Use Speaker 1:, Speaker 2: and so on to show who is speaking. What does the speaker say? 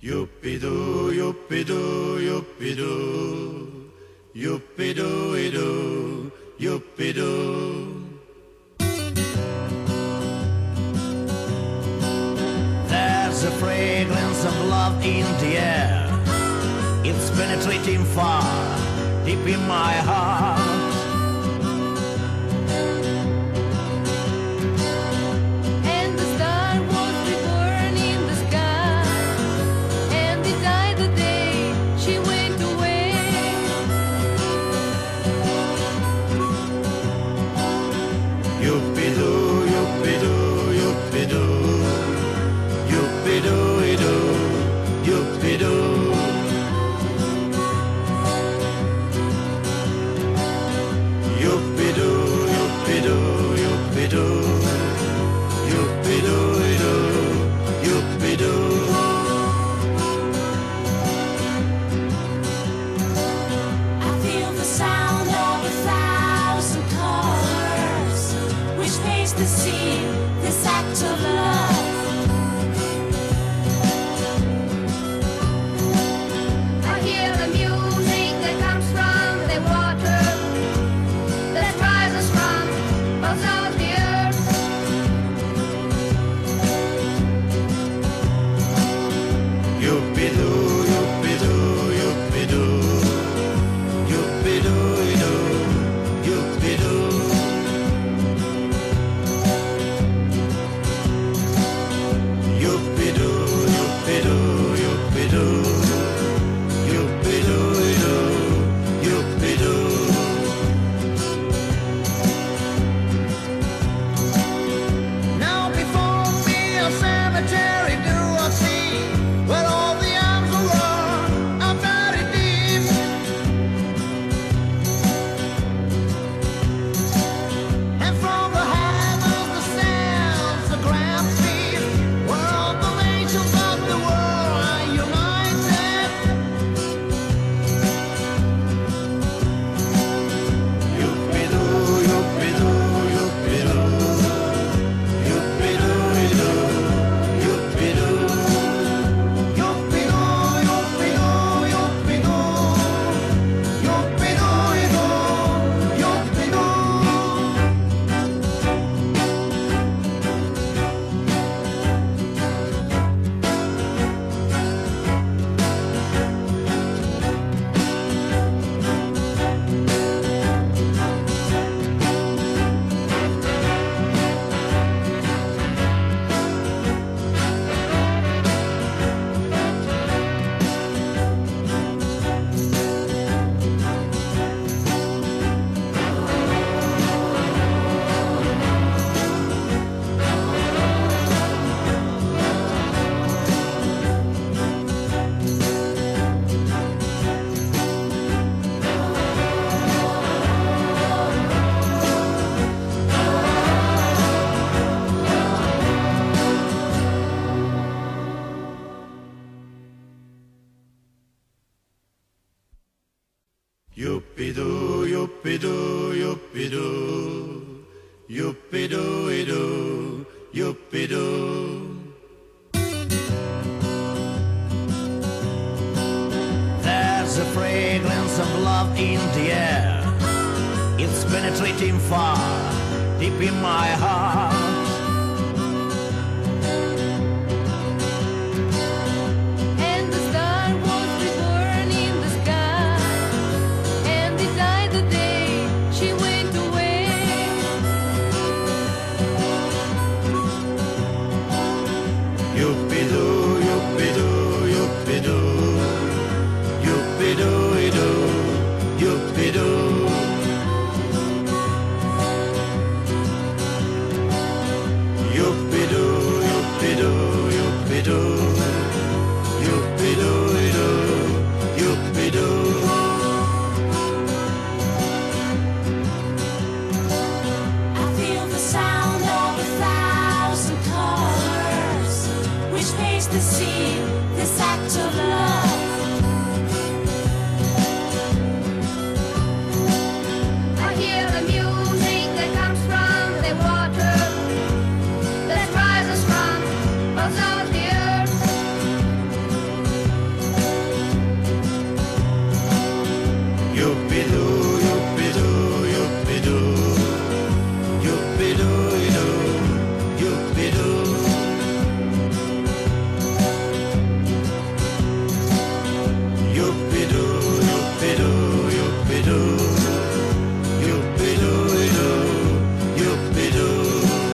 Speaker 1: Yuppie-doo, yuppie-doo, yuppie-doo, yuppie-doo-doo, yuppie-doo. There's a fragrance of love in the air. It's penetrating far, deep in my heart. Yuppie-doo, yuppie-doo, yuppie-doo, yuppie-doo-doo, yuppie-doo. Yuppie-doo, yuppie-doo, yuppie-doo, yuppie-doo-doo, yuppie-doo.
Speaker 2: I feel the sound of 1,000 colors, which makes the scene, this act of love.
Speaker 3: I hear the music that comes from the water, that rises from both of the earth.
Speaker 1: Yuppie-doo, yuppie-doo, yuppie-doo, yuppie-doo-doo, yuppie-doo. Yuppie-doo, yuppie-doo, yuppie-doo, yuppie-doo-doo, yuppie-doo. Now before me a cemetery do I see, where all the arms are buried deep. And from the heavens descends the grand feast, where all the nations of the world are united. Yuppie-doo, yuppie-doo, yuppie-doo, yuppie-doo-doo, yuppie-doo. Yuppie-doo, yuppie-doo, yuppie-doo, yuppie-doo-doo, yuppie-doo. Yuppie-doo, yuppie-doo, yuppie-doo, yuppie-doo-doo, yuppie-doo. There's a fragrance of love in the air. It's penetrating far, deep in my heart.